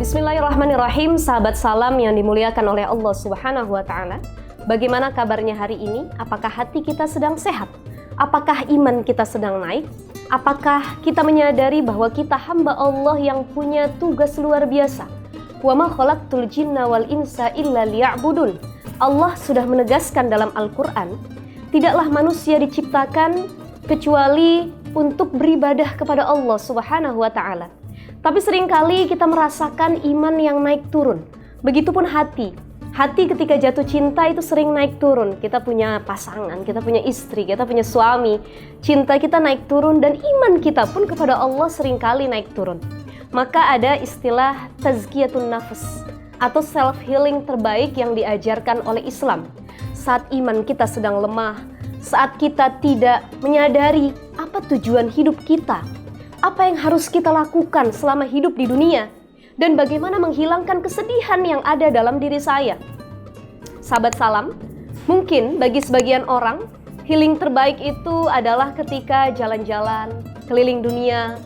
Bismillahirrahmanirrahim, sahabat salam yang dimuliakan oleh Allah Subhanahu wa Ta'ala. Bagaimana kabarnya hari ini? Apakah hati kita sedang sehat? Apakah iman kita sedang naik? Apakah kita menyadari bahwa kita hamba Allah yang punya tugas luar biasa? Wa ma khalaqtul jinna wal insa illa liya'budun. Allah sudah menegaskan dalam Al-Quran, tidaklah manusia diciptakan kecuali untuk beribadah kepada Allah Subhanahu wa Ta'ala. Tapi seringkali kita merasakan iman yang naik turun. Begitupun hati. Hati ketika jatuh cinta itu sering naik turun. Kita punya pasangan, kita punya istri, kita punya suami. Cinta kita naik turun dan iman kita pun kepada Allah seringkali naik turun. Maka ada istilah tazkiyatun nafs atau self-healing terbaik yang diajarkan oleh Islam. Saat iman kita sedang lemah, saat kita tidak menyadari apa tujuan hidup kita, apa yang harus kita lakukan selama hidup di dunia, dan bagaimana menghilangkan kesedihan yang ada dalam diri saya. Sahabat salam, mungkin bagi sebagian orang, healing terbaik itu adalah ketika jalan-jalan, keliling dunia,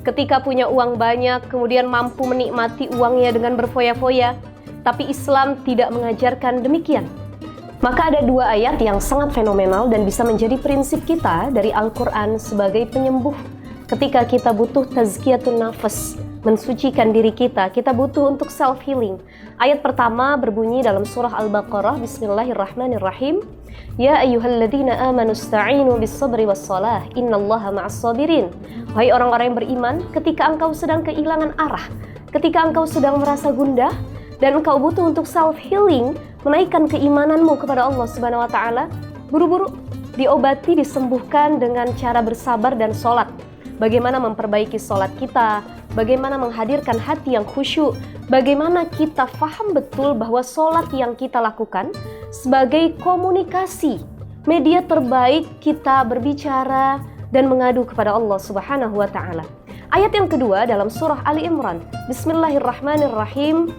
ketika punya uang banyak, kemudian mampu menikmati uangnya dengan berfoya-foya. Tapi Islam tidak mengajarkan demikian. Maka ada dua ayat yang sangat fenomenal dan bisa menjadi prinsip kita dari Al-Quran sebagai penyembuh. Ketika kita butuh tazkiyatun nafas, mensucikan diri kita butuh untuk self-healing. Ayat pertama berbunyi dalam surah Al-Baqarah, Bismillahirrahmanirrahim. Ya ayyuhalladzina amanu ista'inu bis-sabri was-salah, innallaha ma'as-sabirin. Wahai orang-orang yang beriman, ketika engkau sedang kehilangan arah, ketika engkau sedang merasa gundah, dan engkau butuh untuk self-healing, menaikkan keimananmu kepada Allah Subhanahu wa Ta'ala, buru-buru diobati, disembuhkan dengan cara bersabar dan sholat. Bagaimana memperbaiki sholat kita, bagaimana menghadirkan hati yang khusyuk, bagaimana kita faham betul bahwa sholat yang kita lakukan sebagai komunikasi, media terbaik kita berbicara dan mengadu kepada Allah Subhanahu wa Ta'ala. Ayat yang kedua dalam surah Ali Imran, Bismillahirrahmanirrahim.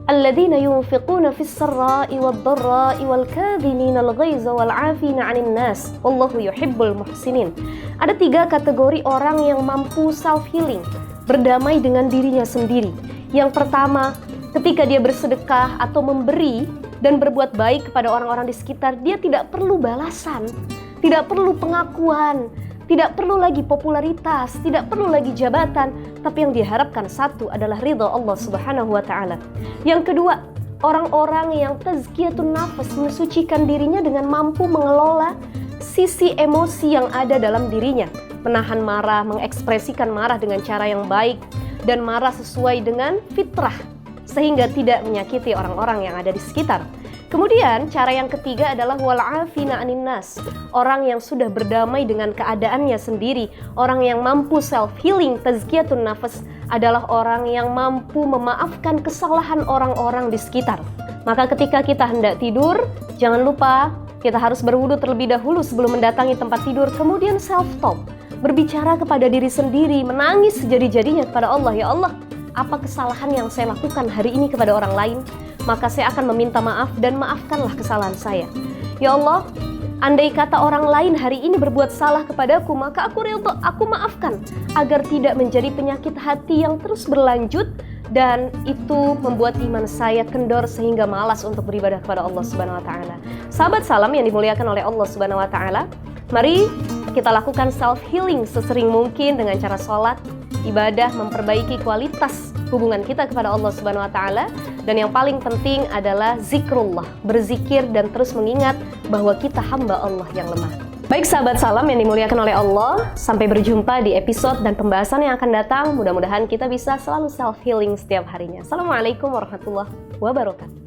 Alladzina yunfiquna fis sarra'i wad dharra'i wal kadhimina al ghaiza wal 'afina 'anil nas wallahu yuhibbul muhsinin. Ada tiga kategori orang yang mampu self healing, berdamai dengan dirinya sendiri. Yang pertama, ketika dia bersedekah atau memberi dan berbuat baik kepada orang-orang di sekitar, dia tidak perlu balasan, tidak perlu pengakuan, tidak perlu lagi popularitas, tidak perlu lagi jabatan, tapi yang diharapkan satu adalah ridha Allah Subhanahu wa Ta'ala. Yang kedua, orang-orang yang tazkiyatun nafas, mensucikan dirinya dengan mampu mengelola sisi emosi yang ada dalam dirinya, menahan marah, mengekspresikan marah dengan cara yang baik, dan marah sesuai dengan fitrah, sehingga tidak menyakiti orang-orang yang ada di sekitar. Kemudian cara yang ketiga adalah wal'afina 'anin nas, orang yang sudah berdamai dengan keadaannya sendiri, orang yang mampu self healing. Tazkiyatun nafas adalah orang yang mampu memaafkan kesalahan orang-orang di sekitar. Maka ketika kita hendak tidur, jangan lupa kita harus berwudu terlebih dahulu sebelum mendatangi tempat tidur. Kemudian self talk, berbicara kepada diri sendiri, menangis sejadi-jadinya kepada Allah. Ya Allah, apa kesalahan yang saya lakukan hari ini kepada orang lain? Maka saya akan meminta maaf dan maafkanlah kesalahan saya. Ya Allah, andai kata orang lain hari ini berbuat salah kepadaku, maka aku ridha, aku maafkan, agar tidak menjadi penyakit hati yang terus berlanjut, dan itu membuat iman saya kendor sehingga malas untuk beribadah kepada Allah Subhanahu wa Ta'ala. Sahabat salam yang dimuliakan oleh Allah Subhanahu wa Ta'ala, mari kita lakukan self healing sesering mungkin dengan cara sholat, ibadah, memperbaiki kualitas hubungan kita kepada Allah Subhanahu wa Ta'ala. Dan yang paling penting adalah zikrullah, berzikir dan terus mengingat bahwa kita hamba Allah yang lemah. Baik sahabat salam yang dimuliakan oleh Allah, sampai berjumpa di episode dan pembahasan yang akan datang. Mudah-mudahan kita bisa selalu self healing setiap harinya. Assalamualaikum warahmatullahi wabarakatuh.